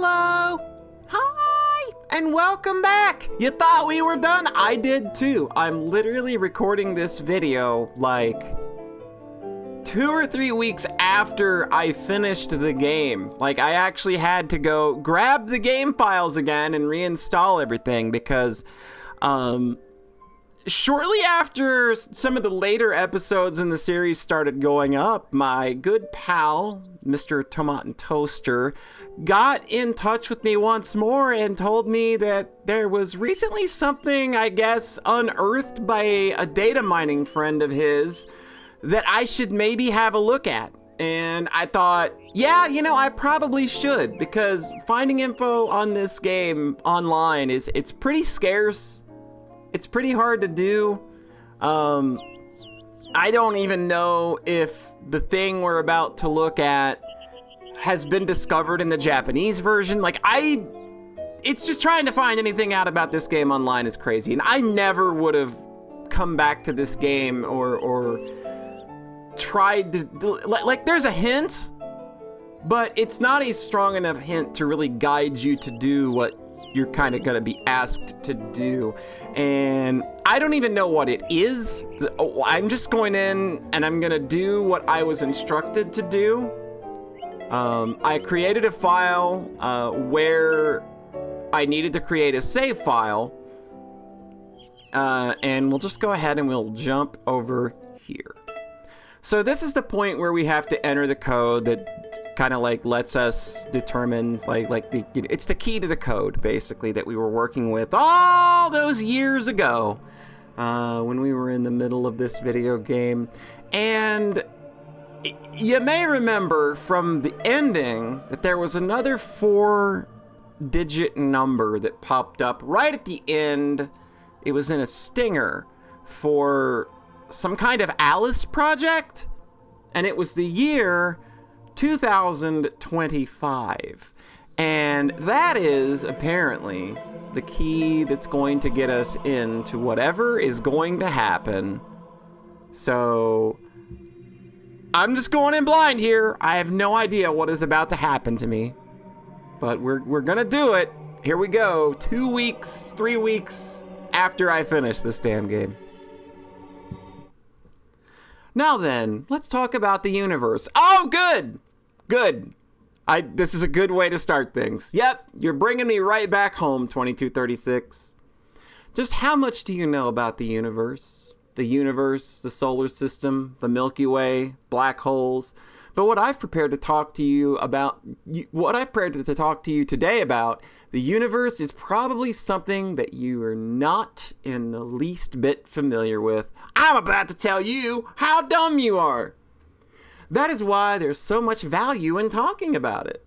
Hello! Hi! And welcome back! You thought we were done? I did too. I'm literally recording this video like 2 or 3 weeks after I finished the game. Like, I actually had to go grab the game files again and reinstall everything because, shortly after some of the later episodes in the series started going up, my good pal, Mr. Tomat and Toaster, got in touch with me once more and told me that there was recently something, I guess, unearthed by a data mining friend of his that I should maybe have a look at. And I thought, yeah, I probably should, because finding info on this game online it's pretty scarce. It's pretty hard to do. I don't even know if the thing we're about to look at has been discovered in the Japanese version. It's just trying to find anything out about this game online is crazy. And I never would have come back to this game or tried to, there's a hint, but it's not a strong enough hint to really guide you to do what you're kind of going to be asked to do. And I don't even know what it is. I'm just going in and I'm going to do what I was instructed to do. I created a file where I needed to create a save file. And we'll just go ahead and we'll jump over here. So this is the point where we have to enter the code that kind of lets us determine it's the key to the code basically that we were working with all those years ago when we were in the middle of this video game. And you may remember from the ending that there was another 4-digit number that popped up right at the end. It was in a stinger for some kind of Alice project, and it was the year 2025. And that is apparently the key that's going to get us into whatever is going to happen. So I'm just going in blind here. I have no idea what is about to happen to me, but we're gonna do it. Here we go. 2 weeks, 3 weeks after I finish this damn game. Now then, let's talk about the universe. Oh, good. This is a good way to start things. Yep, you're bringing me right back home, 2236. Just how much do you know about the universe? The universe, the solar system, the Milky Way, black holes. But what I've prepared to talk to you today about, the universe is probably something that you are not in the least bit familiar with. I'm about to tell you how dumb you are. That is why there's so much value in talking about it.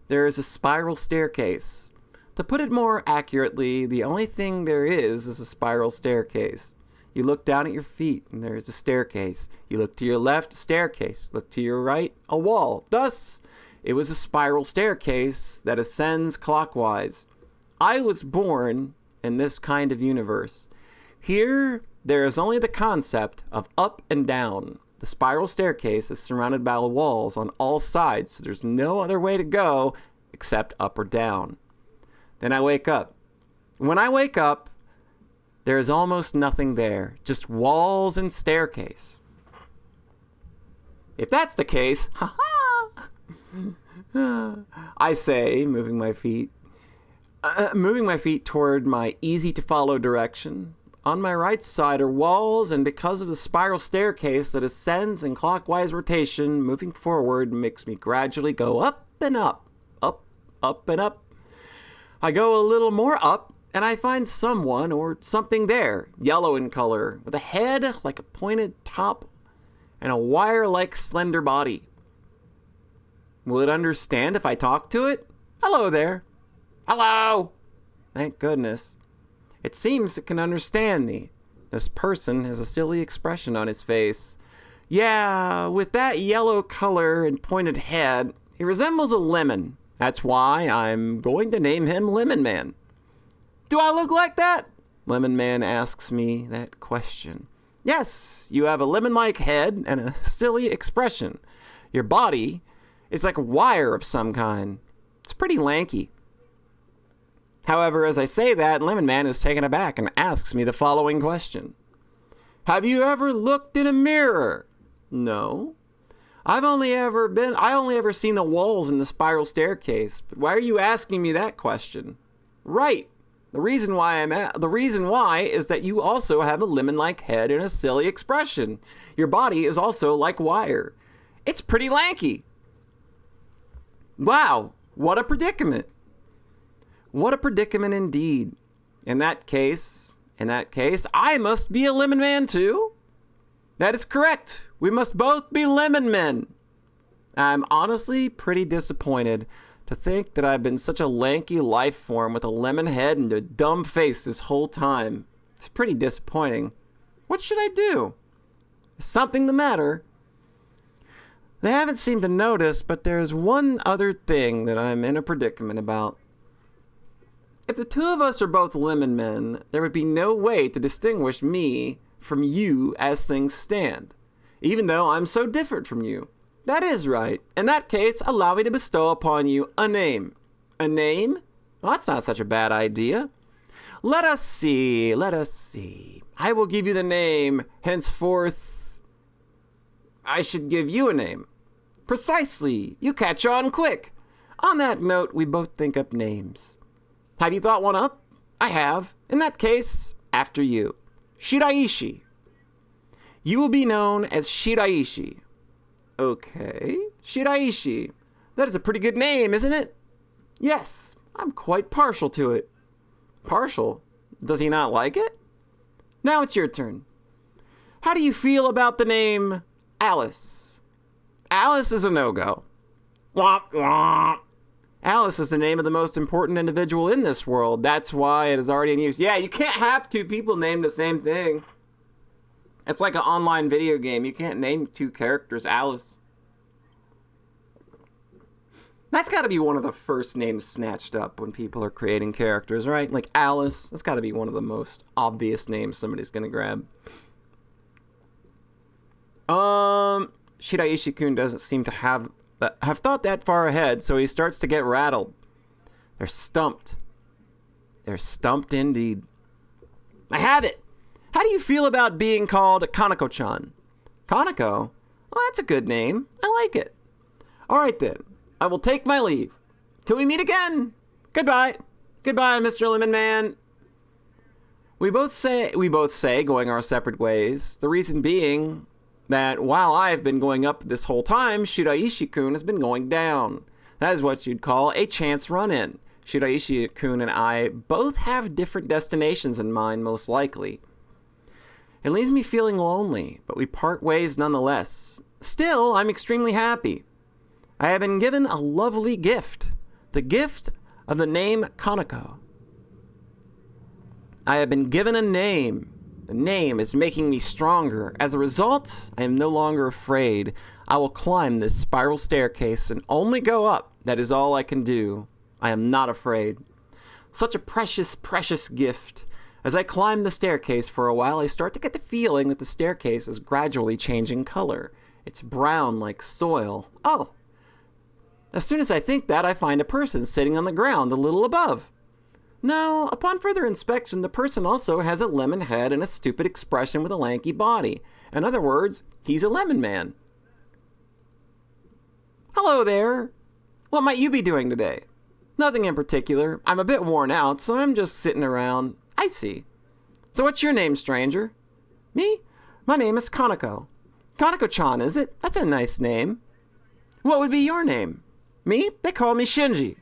There is a spiral staircase. To put it more accurately, the only thing there is a spiral staircase. You look down at your feet and there is a staircase. You look to your left, a staircase. Look to your right, a wall. Thus, it was a spiral staircase that ascends clockwise. I was born in this kind of universe. Here, there is only the concept of up and down. The spiral staircase is surrounded by walls on all sides, so there's no other way to go except up or down. Then I wake up. When I wake up, there is almost nothing there, just walls and staircase. If that's the case, I say, moving my feet toward my easy-to-follow direction. On my right side are walls, and because of the spiral staircase that ascends in clockwise rotation, moving forward makes me gradually go up and up, up and up. I go a little more up, and I find someone or something there, yellow in color, with a head like a pointed top and a wire-like slender body. Will it understand if I talk to it? Hello there. Hello. Thank goodness. It seems it can understand me. This person has a silly expression on his face. Yeah, with that yellow color and pointed head, he resembles a lemon. That's why I'm going to name him Lemon Man. Do I look like that? Lemon Man asks me that question. Yes, you have a lemon-like head and a silly expression. Your body is like wire of some kind. It's pretty lanky. However, as I say that, Lemon Man is taken aback and asks me the following question. Have you ever looked in a mirror? No. I only ever seen the walls in the spiral staircase. But why are you asking me that question? Right. The reason why is that you also have a lemon-like head and a silly expression. Your body is also like wire. It's pretty lanky. Wow, what a predicament. What a predicament indeed. In that case, I must be a lemon man too? That is correct. We must both be lemon men. I'm honestly pretty disappointed to think that I've been such a lanky life form with a lemon head and a dumb face this whole time. It's pretty disappointing. What should I do? Is something the matter? They haven't seemed to notice, but there's one other thing that I'm in a predicament about. If the two of us are both lemon men, there would be no way to distinguish me from you as things stand, even though I'm so different from you. That is right. In that case, allow me to bestow upon you a name. A name? Well, that's not such a bad idea. Let us see. I will give you the name. Henceforth, I should give you a name. Precisely. You catch on quick. On that note, we both think up names. Have you thought one up? I have. In that case, after you. Shiraishi. You will be known as Shiraishi. Okay, Shiraishi. That is a pretty good name, isn't it? Yes, I'm quite partial to it. Partial? Does he not like it? Now it's your turn. How do you feel about the name Alice? Alice is a no-go. Womp womp. Alice is the name of the most important individual in this world. That's why it is already in use. Yeah, you can't have two people named the same thing. It's like an online video game. You can't name two characters Alice. That's got to be one of the first names snatched up when people are creating characters, right? Like Alice. That's got to be one of the most obvious names somebody's going to grab. Shiraishi-kun doesn't seem to have thought that far ahead, so he starts to get rattled. They're stumped. They're stumped indeed. I have it. How do you feel about being called Kanako-chan? Kanako? Well, that's a good name. I like it. All right, then. I will take my leave. Till we meet again. Goodbye. Goodbye, Mr. Lemon Man. We both say, going our separate ways. The reason being that while I've been going up this whole time, Shiraishi-kun has been going down. That is what you'd call a chance run-in. Shiraishi-kun and I both have different destinations in mind, most likely. It leaves me feeling lonely, but we part ways nonetheless. Still, I'm extremely happy. I have been given a lovely gift. The gift of the name Kanako. I have been given a name. The name is making me stronger. As a result, I am no longer afraid. I will climb this spiral staircase and only go up. That is all I can do. I am not afraid. Such a precious, precious gift. As I climb the staircase for a while, I start to get the feeling that the staircase is gradually changing color. It's brown like soil. Oh! As soon as I think that, I find a person sitting on the ground a little above. No, upon further inspection, the person also has a lemon head and a stupid expression with a lanky body. In other words, he's a lemon man. Hello there. What might you be doing today? Nothing in particular. I'm a bit worn out, so I'm just sitting around. I see. So what's your name, stranger? Me? My name is Kanako. Kanako-chan, is it? That's a nice name. What would be your name? Me? They call me Shinji.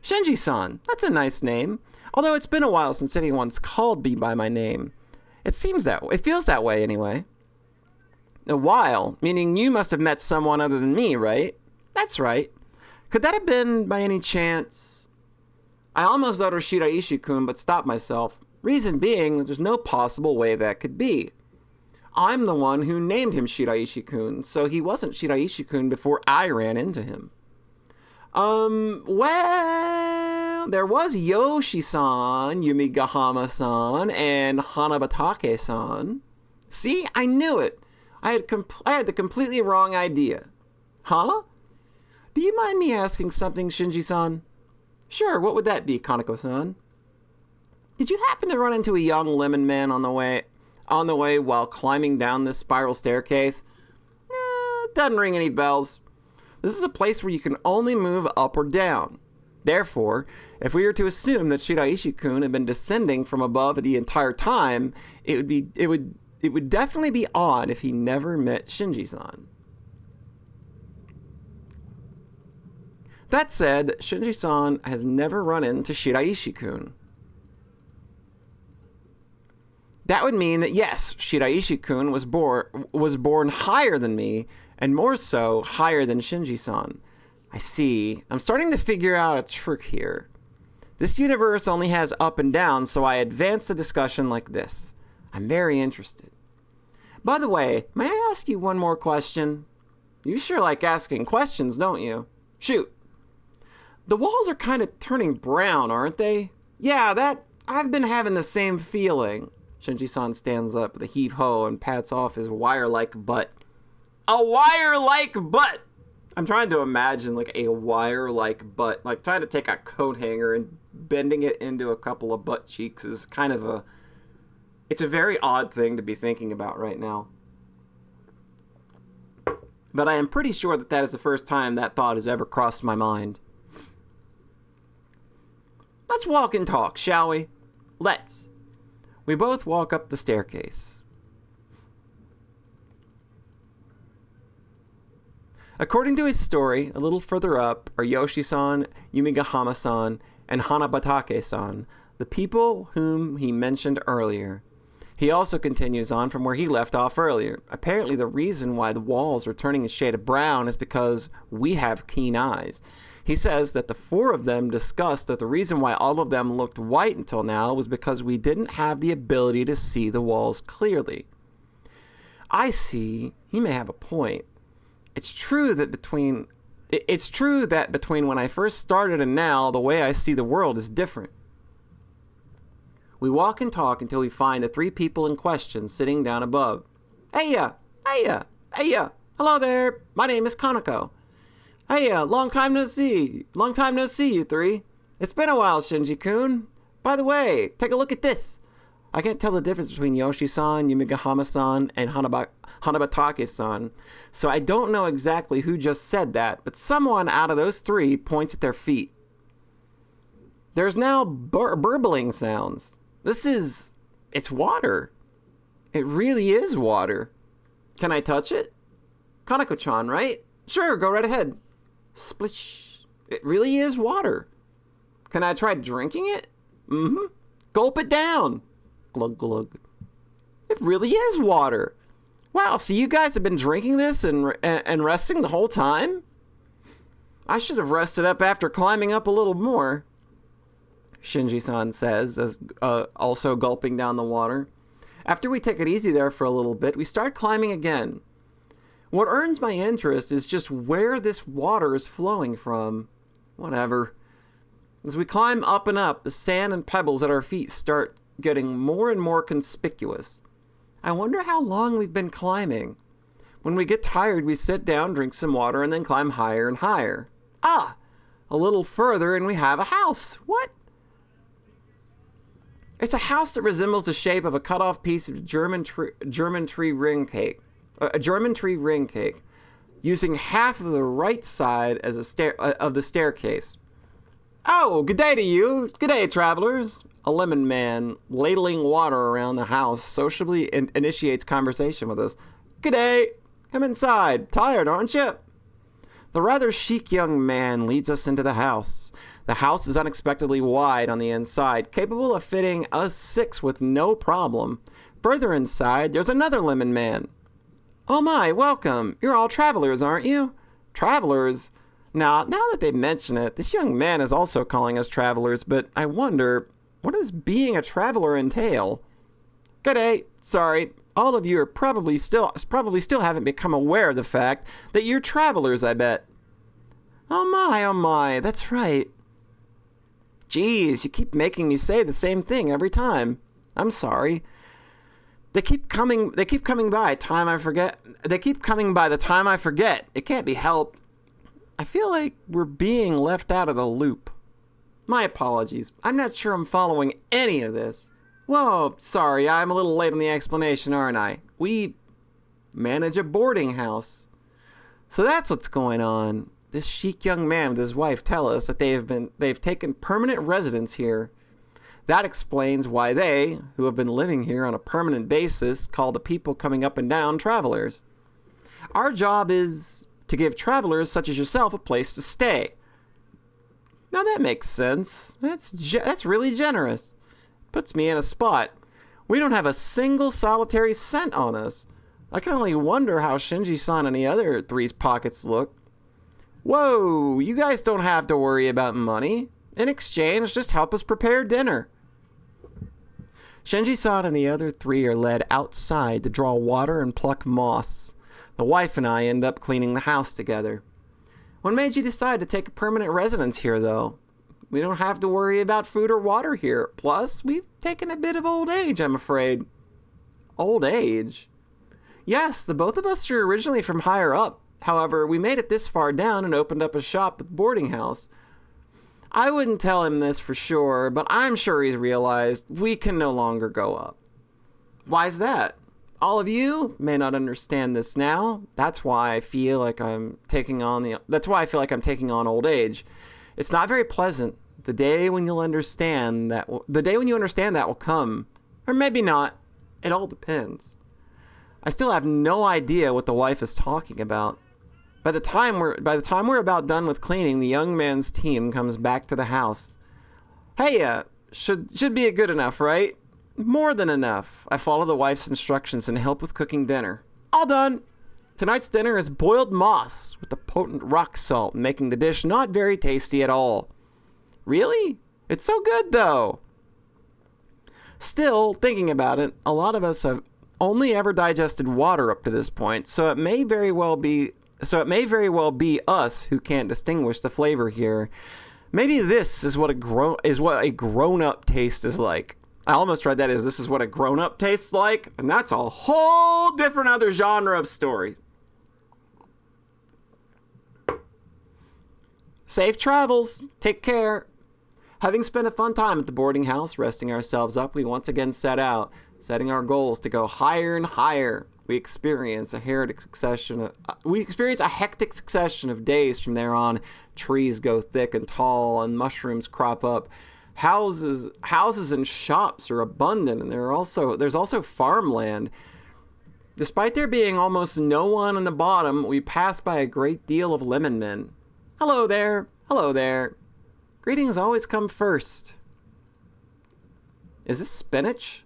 Shinji-san. That's a nice name. Although it's been a while since anyone's called me by my name. It seems that way. It feels that way anyway. A while? Meaning you must have met someone other than me, right? That's right. Could that have been by any chance? I almost uttered Shiraishi-kun, but stopped myself. Reason being that there's no possible way that could be. I'm the one who named him Shiraishi-kun, so he wasn't Shiraishi-kun before I ran into him. Well, there was Yoshi-san, Yumigahama-san, and Hanabatake-san. See, I knew it. I had the completely wrong idea. Huh? Do you mind me asking something, Shinji-san? Sure, what would that be, Kaneko-san? Did you happen to run into a young lemon man on the way while climbing down this spiral staircase? Doesn't ring any bells. This is a place where you can only move up or down. Therefore, if we were to assume that Shiraishi-kun had been descending from above the entire time, it would definitely be odd if he never met Shinji-san. That said, Shinji-san has never run into Shiraishi-kun. That would mean that yes, Shiraishi-kun was born higher than me, and more so, higher than Shinji-san. I see. I'm starting to figure out a trick here. This universe only has up and down, so I advance the discussion like this. I'm very interested. By the way, may I ask you one more question? You sure like asking questions, don't you? Shoot. The walls are kind of turning brown, aren't they? Yeah, I've been having the same feeling. Shinji-san stands up with a heave-ho and pats off his wire-like butt. A wire-like butt! I'm trying to imagine like a wire-like butt, like trying to take a coat hanger and bending it into a couple of butt cheeks is kind of it's a very odd thing to be thinking about right now. But I am pretty sure that is the first time that thought has ever crossed my mind. Let's walk and talk, shall we? Let's. We both walk up the staircase. According to his story, a little further up are Yoshi-san, Yumigahama-san, and Hanabatake-san, the people whom he mentioned earlier. He also continues on from where he left off earlier. Apparently the reason why the walls are turning a shade of brown is because we have keen eyes. He says that the four of them discussed that the reason why all of them looked white until now was because we didn't have the ability to see the walls clearly. I see. He may have a point. It's true that between when I first started and now, the way I see the world is different. We walk and talk until we find the three people in question sitting down above. Heya! Hello there! My name is Kaneko. Heya! Long time no see, you three. It's been a while, Shinji-kun. By the way, take a look at this. I can't tell the difference between Yoshi-san, Yumigahama-san, and Hanabatake-san, so I don't know exactly who just said that, but someone out of those three points at their feet. There's now burbling sounds. It's water. It really is water. Can I touch it? Kaneko-chan, right? Sure, go right ahead. Splish. It really is water. Can I try drinking it? Mm-hmm. Gulp it down. Glug, glug. It really is water. Wow, so you guys have been drinking this and resting the whole time? I should have rested up after climbing up a little more, Shinji-san says, as also gulping down the water. After we take it easy there for a little bit, we start climbing again. What earns my interest is just where this water is flowing from. Whatever. As we climb up and up, the sand and pebbles at our feet start getting more and more conspicuous. I wonder how long we've been climbing. When we get tired, we sit down, drink some water, and then climb higher and higher. Ah! A little further and we have a house. What? It's a house that resembles the shape of a cut-off piece of German tree ring cake. A German tree ring cake, using half of the right side as of the staircase. Oh, good day to you. Good day, travelers. A lemon man, ladling water around the house, sociably initiates conversation with us. Good day. Come inside. Tired, aren't you? The rather chic young man leads us into the house. The house is unexpectedly wide on the inside, capable of fitting us six with no problem. Further inside, there's another lemon man. Oh my, welcome. You're all travelers, aren't you? Travelers? Now that they mention it, this young man is also calling us travelers, but I wonder, what does being a traveler entail? G'day. Sorry. All of you are probably still haven't become aware of the fact that you're travelers, I bet. Oh my, that's right. Geez, you keep making me say the same thing every time. I'm sorry. They keep coming by the time I forget. It can't be helped. I feel like we're being left out of the loop. My apologies. I'm not sure I'm following any of this. Whoa, sorry, I'm a little late on the explanation, aren't I? We manage a boarding house. So that's what's going on. This chic young man with his wife tell us that they've taken permanent residence here. That explains why they, who have been living here on a permanent basis, call the people coming up and down travelers. Our job is to give travelers such as yourself a place to stay. Now that makes sense. That's really generous. Puts me in a spot. We don't have a single solitary cent on us. I can only wonder how Shinji-san and the other three's pockets look. Whoa, you guys don't have to worry about money. In exchange, just help us prepare dinner. Shinji-san and the other three are led outside to draw water and pluck moss. The wife and I end up cleaning the house together. What made you decide to take a permanent residence here, though? We don't have to worry about food or water here. Plus, we've taken a bit of old age, I'm afraid. Old age? Yes, the both of us are originally from higher up. However, we made it this far down and opened up a shop at the boarding house. I wouldn't tell him this for sure, but I'm sure he's realized we can no longer go up. Why's that? All of you may not understand this now. That's why I feel like I'm taking on old age. It's not very pleasant. The day when you understand that will come, or maybe not. It all depends. I still have no idea what the wife is talking about. By the time we're about done with cleaning, the young man's team comes back to the house. Hey, should be good enough, right? More than enough. I follow the wife's instructions and help with cooking dinner. All done. Tonight's dinner is boiled moss with the potent rock salt, making the dish not very tasty at all. Really? It's so good, though. Still, thinking about it, a lot of us have only ever digested water up to this point, so it may very well be us who can't distinguish the flavor here. Maybe this is what a grown-up taste is like. I almost read that as this is what a grown-up tastes like, and that's a whole different other genre of story. Safe travels. Take care. Having spent a fun time at the boarding house, resting ourselves up, we once again set out, setting our goals to go higher and higher. We experience a hectic succession of days from there on. Trees go thick and tall, and mushrooms crop up. Houses and shops are abundant, and there's also farmland. Despite there being almost no one on the bottom, we pass by a great deal of lemon men. Hello there. Hello there. Greetings always come first. Is this spinach?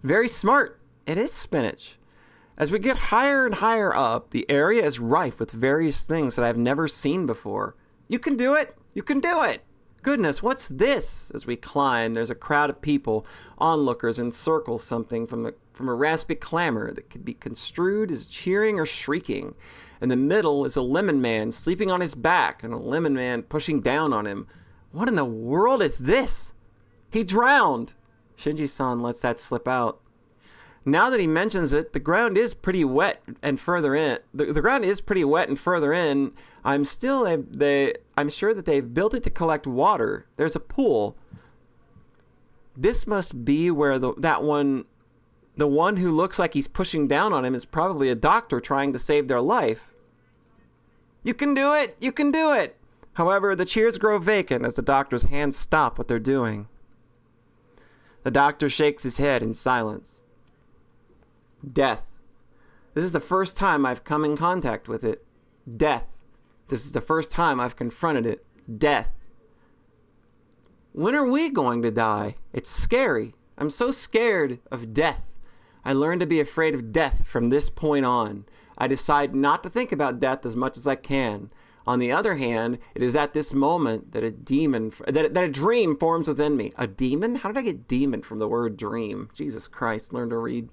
Very smart. It is spinach. As we get higher and higher up, the area is rife with various things that I've never seen before. You can do it. You can do it. Goodness, what's this? As we climb, there's a crowd of people, onlookers encircle something from a raspy clamor that could be construed as cheering or shrieking. In the middle is a lemon man sleeping on his back and a lemon man pushing down on him. What in the world is this? He drowned. Shinji-san lets that slip out. Now that he mentions it, the ground is pretty wet and further in. The ground is pretty wet and further in. I'm sure that they've built it to collect water. There's a pool. This must be where the one who looks like he's pushing down on him is probably a doctor trying to save their life. You can do it! You can do it! However, the cheers grow vacant as the doctor's hands stop what they're doing. The doctor shakes his head in silence. Death. This is the first time I've come in contact with it. Death. This is the first time I've confronted it. Death. When are we going to die? It's scary. I'm so scared of death. I learned to be afraid of death from this point on. I decide not to think about death as much as I can. On the other hand, it is at this moment that a dream forms within me. A demon? How did I get demon from the word dream? Jesus Christ, learn to read.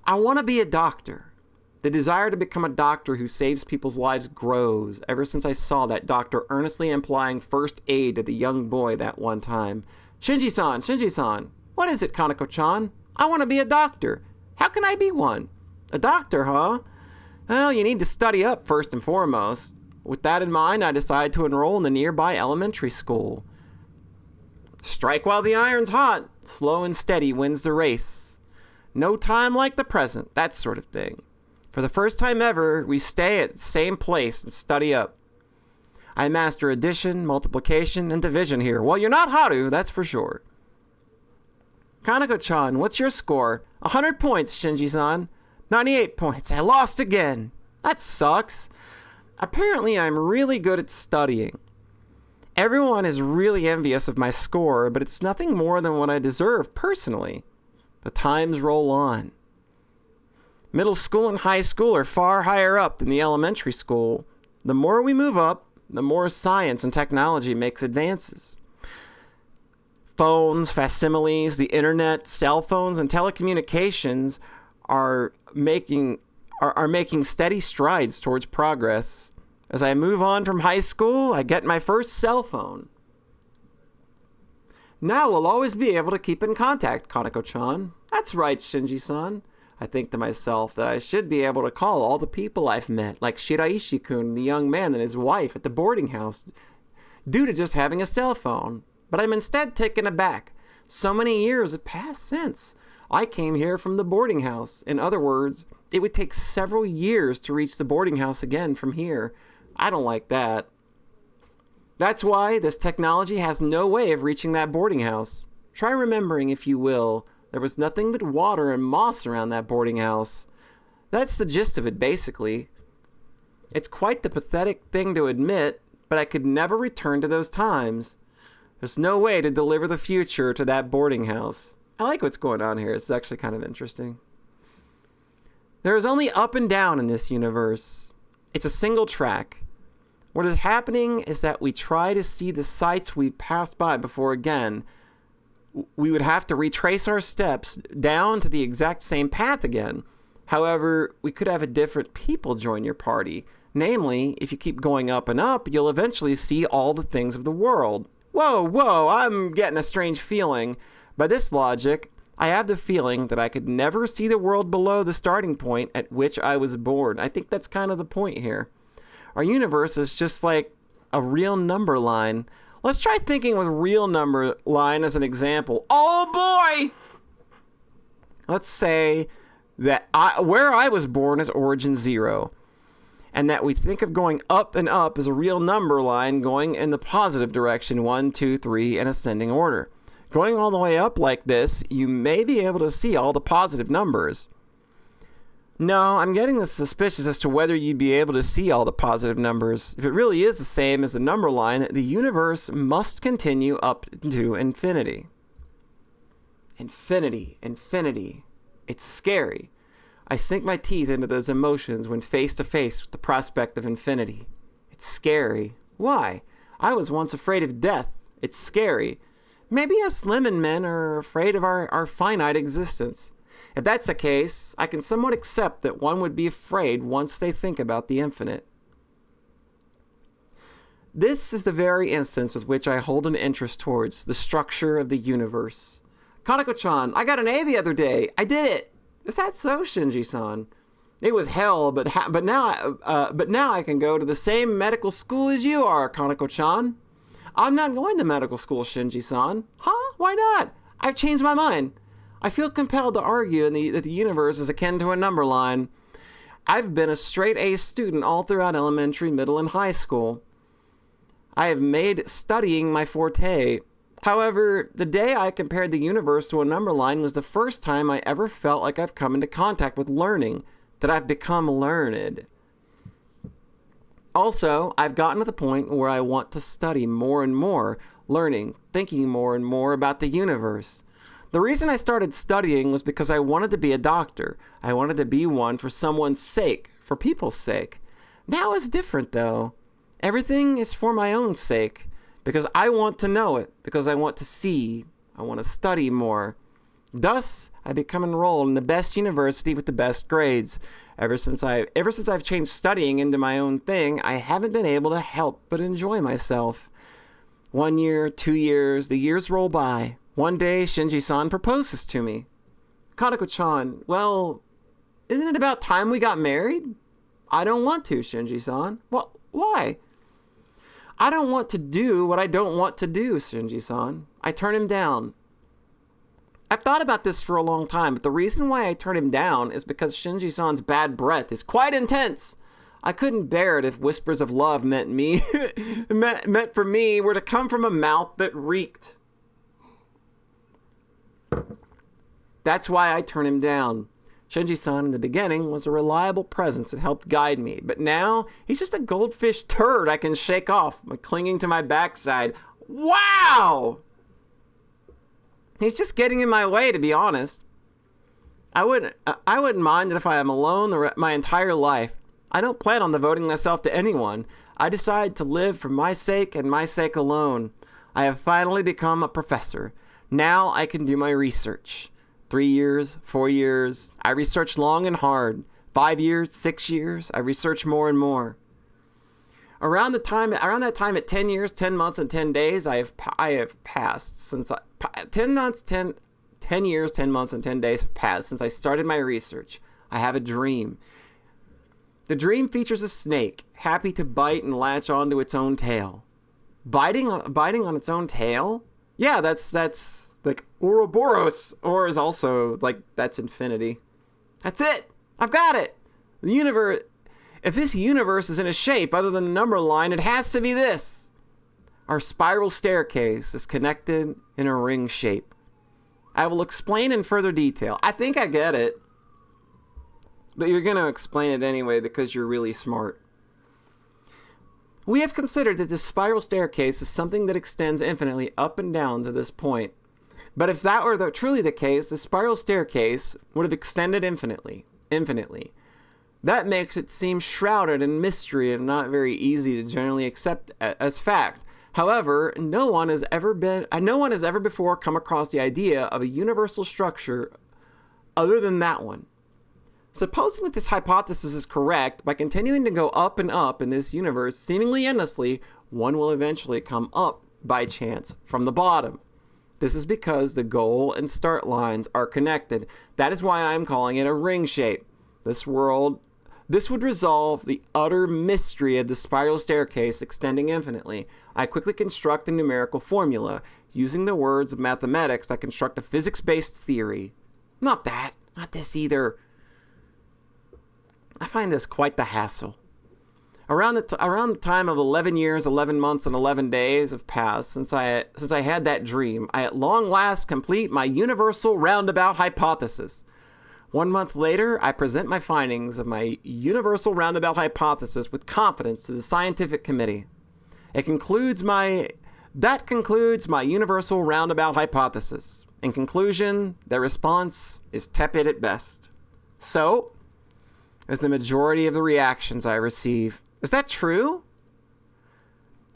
I want to be a doctor. The desire to become a doctor who saves people's lives grows ever since I saw that doctor earnestly implying first aid to the young boy that one time. Shinji-san, what is it, Kaneko-chan? I want to be a doctor. How can I be one? A doctor, huh? Well, you need to study up first and foremost. With that in mind, I decided to enroll in the nearby elementary school. Strike while the iron's hot. Slow and steady wins the race. No time like the present, that sort of thing. For the first time ever, we stay at the same place and study up. I master addition, multiplication, and division here. Well, you're not Haru, that's for sure. Kaneko-chan, what's your score? 100 points, Shinji-san. 98 points. I lost again. That sucks. Apparently, I'm really good at studying. Everyone is really envious of my score, but it's nothing more than what I deserve personally. The times roll on. Middle school and high school are far higher up than the elementary school. The more we move up, the more science and technology makes advances. Phones, facsimiles, the internet, cell phones, and telecommunications are making steady strides towards progress. As I move on from high school, I get my first cell phone. Now we'll always be able to keep in contact, Kaneko-chan. That's right, Shinji-san. I think to myself that I should be able to call all the people I've met, like Shiraishi-kun, the young man and his wife at the boarding house, due to just having a cell phone. But I'm instead taken aback. So many years have passed since I came here from the boarding house. In other words, it would take several years to reach the boarding house again from here. I don't like that. That's why this technology has no way of reaching that boarding house. Try remembering, if you will, there was nothing but water and moss around that boarding house. That's the gist of it, basically. It's quite the pathetic thing to admit, but I could never return to those times. There's no way to deliver the future to that boarding house. I like what's going on here. It's actually kind of interesting. There is only up and down in this universe. It's a single track. What is happening is that we try to see the sights we passed by before again. We would have to retrace our steps down to the exact same path again. However, we could have a different people join your party. Namely, if you keep going up and up, you'll eventually see all the things of the world. Whoa, I'm getting a strange feeling. By this logic, I have the feeling that I could never see the world below the starting point at which I was born. I think that's kind of the point here. Our universe is just like a real number line. Let's try thinking with real number line as an example. Oh boy! Let's say that where I was born is origin 0. And that we think of going up and up as a real number line going in the positive direction, 1, 2, 3, in ascending order. Going all the way up like this, you may be able to see all the positive numbers. No, I'm getting suspicious as to whether you'd be able to see all the positive numbers. If it really is the same as a number line, the universe must continue up to infinity. Infinity. It's scary. I sink my teeth into those emotions when face to face with the prospect of infinity. It's scary. Why? I was once afraid of death. It's scary. Maybe us lemon men are afraid of our finite existence. If that's the case, I can somewhat accept that one would be afraid once they think about the infinite. This is the very instance with which I hold an interest towards the structure of the universe. Kaneko-chan, I got an A the other day. I did it. Is that so, Shinji-san? It was hell, but now I can go to the same medical school as you are, Kaneko-chan. I'm not going to medical school, Shinji-san. Huh? Why not? I've changed my mind. I feel compelled to argue that the universe is akin to a number line. I've been a straight A student all throughout elementary, middle, and high school. I have made studying my forte. However, the day I compared the universe to a number line was the first time I ever felt like I've come into contact with learning, that I've become learned. Also, I've gotten to the point where I want to study more and more, learning, thinking more and more about the universe. The reason I started studying was because I wanted to be a doctor. I wanted to be one for someone's sake, for people's sake. Now it's different, though. Everything is for my own sake. Because I want to know it, because I want to see, I want to study more. Thus, I become enrolled in the best university with the best grades. Ever since I've changed studying into my own thing, I haven't been able to help but enjoy myself. 1 year, 2 years, the years roll by. One day, Shinji-san proposes to me. Kaneko-chan, well, isn't it about time we got married? I don't want to, Shinji-san. Well, Why? I don't want to do what I don't want to do, Shinji-san. I turn him down. I've thought about this for a long time, but the reason why I turn him down is because Shinji-san's bad breath is quite intense. I couldn't bear it if whispers of love meant for me were to come from a mouth that reeked. That's why I turn him down. Shinji-san in the beginning was a reliable presence that helped guide me, but now he's just a goldfish turd I can shake off by clinging to my backside. Wow! He's just getting in my way, to be honest. I wouldn't mind it if I am alone my entire life. I don't plan on devoting myself to anyone. I decide to live for my sake and my sake alone. I have finally become a professor. Now I can do my research. 3 years, 4 years. I research long and hard. 5 years, 6 years. I research more and more. Around that time at 10 years, 10 months, and 10 days, I have passed since 10 years, 10 months, and 10 days have passed since I started my research. I have a dream. The dream features a snake, happy to bite and latch onto its own tail. Biting on its own tail? Yeah, that's like Ouroboros, or is also like that's infinity. That's it. I've got it. The universe. If this universe is in a shape other than the number line, it has to be this. Our spiral staircase is connected in a ring shape. I will explain in further detail. I think I get it. But you're going to explain it anyway because you're really smart. We have considered that this spiral staircase is something that extends infinitely up and down to this point. But if that were truly the case, the spiral staircase would have extended infinitely. That makes it seem shrouded in mystery and not very easy to generally accept as fact. However, no one has ever before come across the idea of a universal structure other than that one. Supposing that this hypothesis is correct, by continuing to go up and up in this universe seemingly endlessly, one will eventually come up by chance from the bottom. This is because the goal and start lines are connected. That is why I'm calling it a ring shape. This would resolve the utter mystery of the spiral staircase extending infinitely. I quickly construct a numerical formula. Using the words of mathematics, I construct a physics-based theory. Not this either. I find this quite the hassle. Around the time of 11 years, 11 months, and 11 days have passed since I had that dream. I at long last complete my universal roundabout hypothesis. 1 month later, I present my findings of my universal roundabout hypothesis with confidence to the scientific committee. That concludes my universal roundabout hypothesis. In conclusion, their response is tepid at best. So, as the majority of the reactions I receive. Is that true?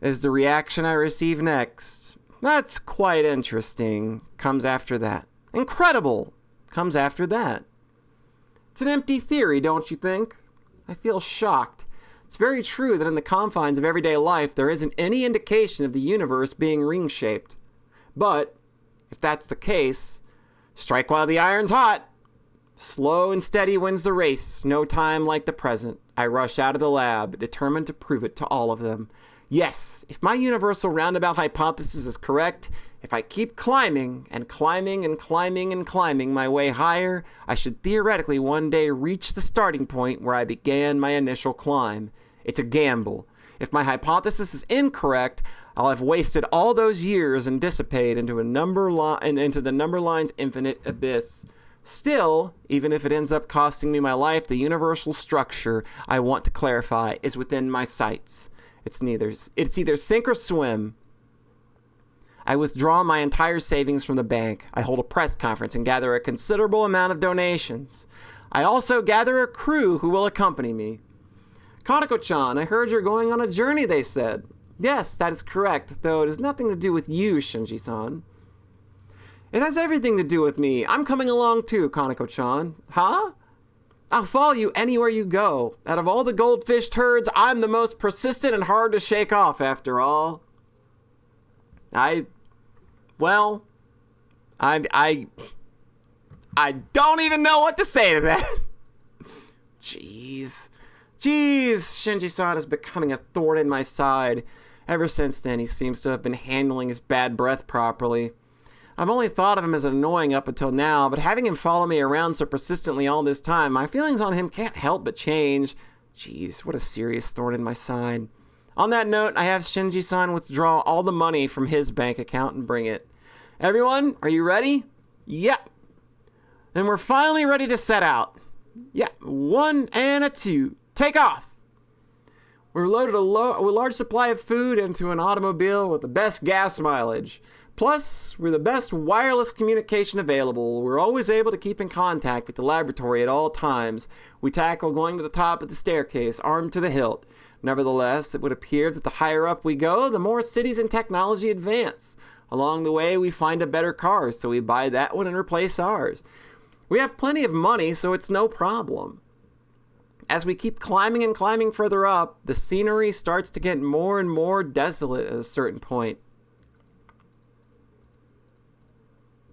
Is the reaction I receive next? That's quite interesting. Comes after that. Incredible. Comes after that. It's an empty theory, don't you think? I feel shocked. It's very true that in the confines of everyday life, there isn't any indication of the universe being ring-shaped. But, if that's the case, strike while the iron's hot. Slow and steady wins the race. No time like the present. I rush out of the lab, determined to prove it to all of them. Yes, if my universal roundabout hypothesis is correct, if I keep climbing and climbing and climbing and climbing my way higher, I should theoretically one day reach the starting point where I began my initial climb. It's a gamble. If my hypothesis is incorrect, I'll have wasted all those years and dissipate into the number line's infinite abyss. Still, even if it ends up costing me my life, the universal structure I want to clarify is within my sights. It's either sink or swim. I withdraw my entire savings from the bank. I hold a press conference and gather a considerable amount of donations. I also gather a crew who will accompany me. Kaneko-chan, I heard you're going on a journey, they said. Yes, that is correct, though it has nothing to do with you, Shinji-san. It has everything to do with me. I'm coming along too, Kaneko-chan. Huh? I'll follow you anywhere you go. Out of all the goldfish turds, I'm the most persistent and hard to shake off, after all. I don't even know what to say to that. Jeez. Jeez, Shinji-san is becoming a thorn in my side. Ever since then, he seems to have been handling his bad breath properly. I've only thought of him as annoying up until now, but having him follow me around so persistently all this time, my feelings on him can't help but change. Jeez, what a serious thorn in my side. On that note, I have Shinji-san withdraw all the money from his bank account and bring it. Everyone, are you ready? Yep. Then we're finally ready to set out. Yeah, 1 and a 2. Take off. We're loaded a large supply of food into an automobile with the best gas mileage. Plus, we're the best wireless communication available. We're always able to keep in contact with the laboratory at all times. We tackle going to the top of the staircase, armed to the hilt. Nevertheless, it would appear that the higher up we go, the more cities and technology advance. Along the way, we find a better car, so we buy that one and replace ours. We have plenty of money, so it's no problem. As we keep climbing and climbing further up, the scenery starts to get more and more desolate at a certain point.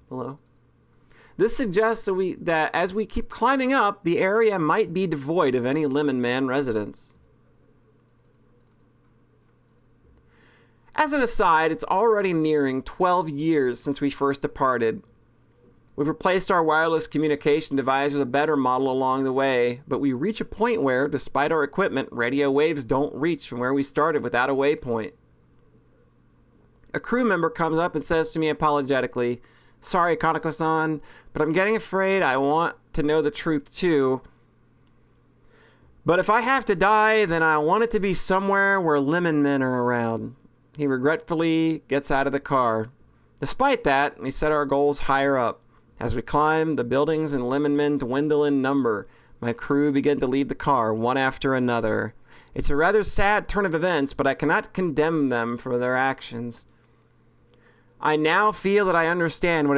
Hello? This suggests that as we keep climbing up, the area might be devoid of any Lemon Man residents. As an aside, it's already nearing 12 years since we first departed. We've replaced our wireless communication device with a better model along the way, but we reach a point where, despite our equipment, radio waves don't reach from where we started without a waypoint. A crew member comes up and says to me apologetically, "Sorry, Kaneko-san, but I'm getting afraid I want to know the truth too. But if I have to die, then I want it to be somewhere where Lemon Men are around." He regretfully gets out of the car. Despite that, we set our goals higher up. As we climb, the buildings and Lemon Men dwindle in number. My crew begin to leave the car, one after another. It's a rather sad turn of events, but I cannot condemn them for their actions. I now feel that I understand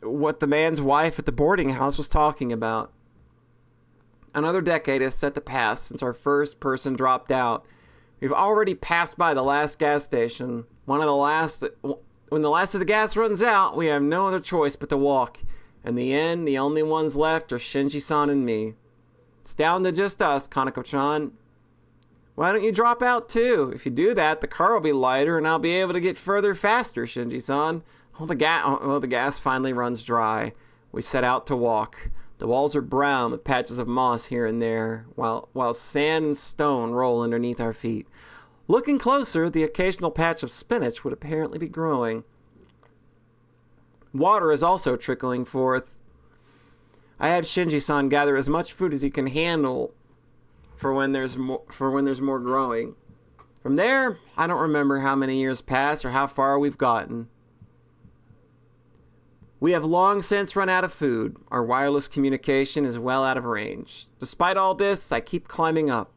what the man's wife at the boarding house was talking about. Another decade is set to pass since our first person dropped out. We've already passed by the last gas station. When the last of the gas runs out, we have no other choice but to walk. In the end, the only ones left are Shinji-san and me. It's down to just us, Kaneko-chan. Why don't you drop out too? If you do that, the car will be lighter and I'll be able to get further faster, Shinji-san. The gas finally runs dry. We set out to walk. The walls are brown with patches of moss here and there, while sand and stone roll underneath our feet. Looking closer, the occasional patch of spinach would apparently be growing. Water is also trickling forth. I have Shinji-san gather as much food as he can handle for when there's more growing. From there, I don't remember how many years pass or how far we've gotten. We have long since run out of food. Our wireless communication is well out of range. Despite all this, I keep climbing up.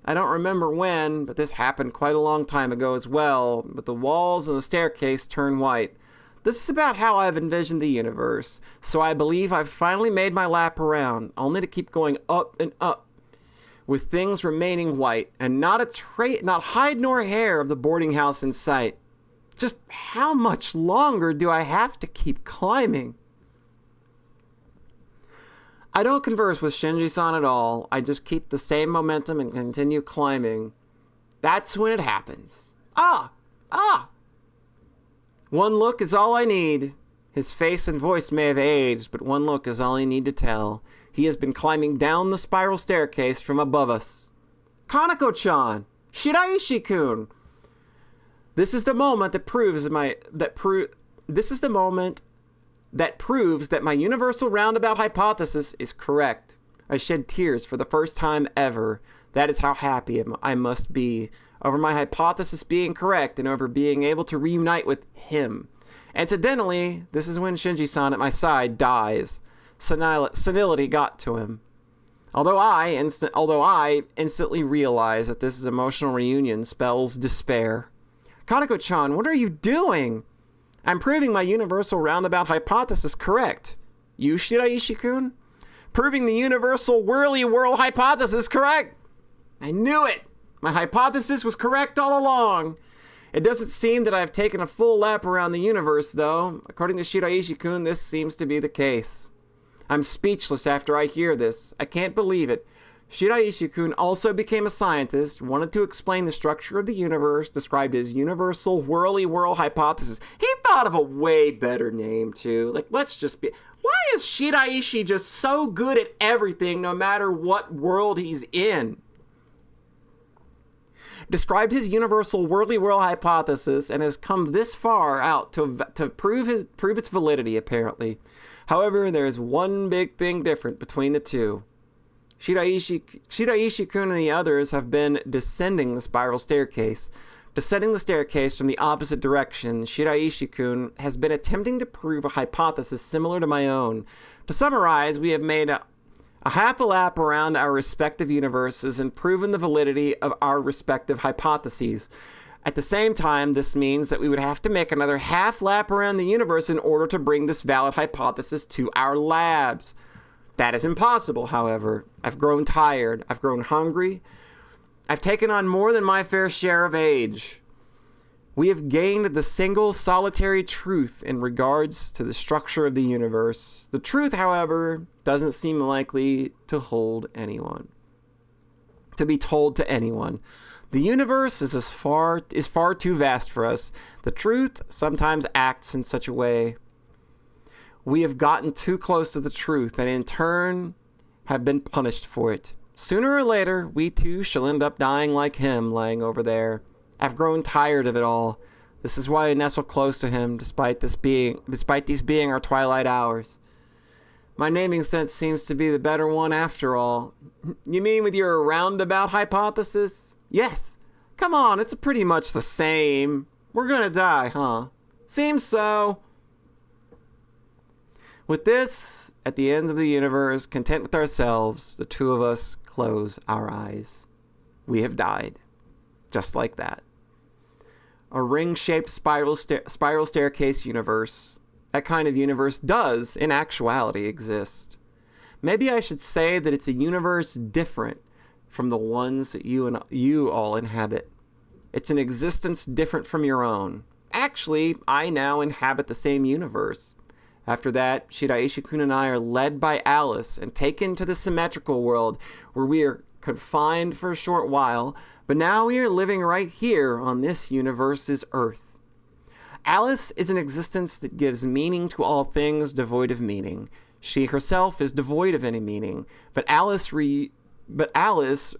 I don't remember when, but this happened quite a long time ago as well, but the walls and the staircase turn white. This is about how I've envisioned the universe, so I believe I've finally made my lap around, only to keep going up and up, with things remaining white, and not hide nor hair of the boarding house in sight. Just how much longer do I have to keep climbing? I don't converse with Shinji-san at all. I just keep the same momentum and continue climbing. That's when it happens. Ah! One look is all I need. His face and voice may have aged, but one look is all I need to tell. He has been climbing down the spiral staircase from above us. Kaneko-chan! Shiraishi-kun! This is the moment that proves that my universal roundabout hypothesis is correct. I shed tears for the first time ever. That is how happy I must be over my hypothesis being correct and over being able to reunite with him. Incidentally, this is when Shinji-san at my side dies. Senility got to him. Although I instantly realize that this emotional reunion spells despair. Kaneko-chan, what are you doing? I'm proving my universal roundabout hypothesis correct. You, Shiraishi-kun? Proving the universal whirly-whirl hypothesis correct? I knew it! My hypothesis was correct all along. It doesn't seem that I've taken a full lap around the universe, though. According to Shiraishi-kun, this seems to be the case. I'm speechless after I hear this. I can't believe it. Shiraishi-kun also became a scientist, wanted to explain the structure of the universe, described his universal whirly whirl hypothesis. He thought of a way better name, too. Like, let's just be... Why is Shiraishi just so good at everything, no matter what world he's in? Described his universal whirly whirl hypothesis and has come this far out to prove its validity, apparently. However, there is one big thing different between the two. Shiraishi-kun and the others have been descending the spiral staircase. Descending the staircase from the opposite direction, Shiraishi-kun has been attempting to prove a hypothesis similar to my own. To summarize, we have made a half a lap around our respective universes and proven the validity of our respective hypotheses. At the same time, this means that we would have to make another half lap around the universe in order to bring this valid hypothesis to our labs. That is impossible, however. I've grown tired. I've grown hungry. I've taken on more than my fair share of age. We have gained the single solitary truth in regards to the structure of the universe. The truth, however, doesn't seem likely to hold anyone. To be told to anyone. The universe is far too vast for us. The truth sometimes acts in such a way. We have gotten too close to the truth and in turn have been punished for it. Sooner or later, we too shall end up dying like him lying over there. I've grown tired of it all. This is why I nestle close to him despite these being our twilight hours. My naming sense seems to be the better one after all. You mean with your roundabout hypothesis? Yes. Come on, it's pretty much the same. We're gonna die, huh? Seems so. With this, at the ends of the universe, content with ourselves, the two of us close our eyes. We have died. Just like that. A ring-shaped spiral staircase universe. That kind of universe does, in actuality, exist. Maybe I should say that it's a universe different from the ones that you all inhabit. It's an existence different from your own. Actually, I now inhabit the same universe. After that, Shiraishi-kun and I are led by Alice and taken to the symmetrical world, where we are confined for a short while, but now we are living right here on this universe's Earth. Alice is an existence that gives meaning to all things devoid of meaning. She herself is devoid of any meaning, but Alice reuses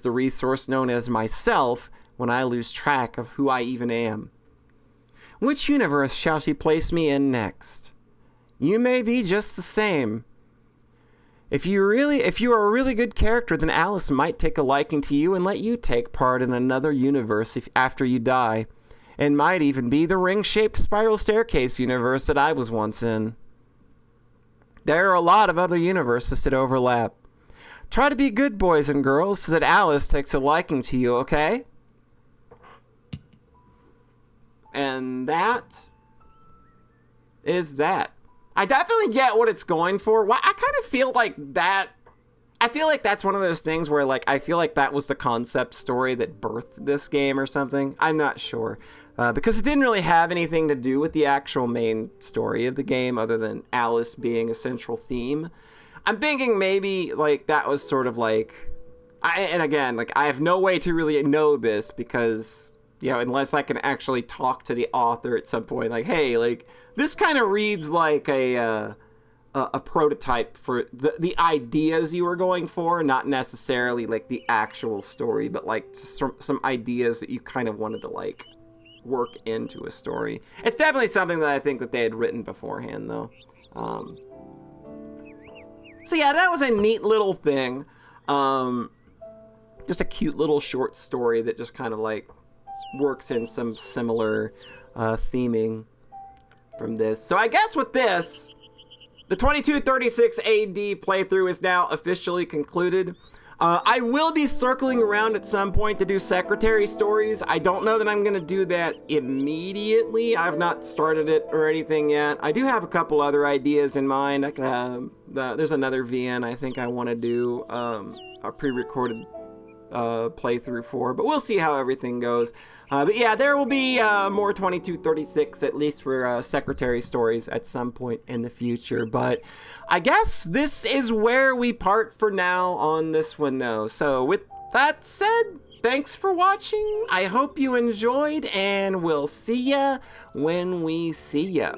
the resource known as myself when I lose track of who I even am. Which universe shall she place me in next? You may be just the same. If you are a really good character, then Alice might take a liking to you and let you take part in another universe after you die. It might even be the ring-shaped spiral staircase universe that I was once in. There are a lot of other universes that overlap. Try to be good boys and girls so that Alice takes a liking to you, okay? And that is that. I definitely get what it's going for. I kind of feel like that. I feel like that's one of those things where, like, I feel like that was the concept story that birthed this game or something. I'm not sure. Because it didn't really have anything to do with the actual main story of the game other than Alice being a central theme. I'm thinking maybe, like, that was sort of like... and again, like, I have no way to really know this because... You know, unless I can actually talk to the author at some point, like, hey, like, this kind of reads like a prototype for the ideas you were going for, not necessarily, like, the actual story, but, like, some ideas that you kind of wanted to, like, work into a story. It's definitely something that I think that they had written beforehand, though. So, yeah, that was a neat little thing. Just a cute little short story that just kind of, like, works in some similar theming from this. So I guess with this, the 2236 AD playthrough is now officially concluded. I will be circling around at some point to do secretary stories. I don't know that I'm going to do that immediately. I've not started it or anything yet. I do have a couple other ideas in mind. There's another VN I think I want to do, a pre-recorded playthrough for, but we'll see how everything goes. But yeah, there will be more 2236, at least for secretary stories at some point in the future. But I guess this is where we part for now on this one, though. So with that said, thanks for watching. I hope you enjoyed, and we'll see ya when we see ya.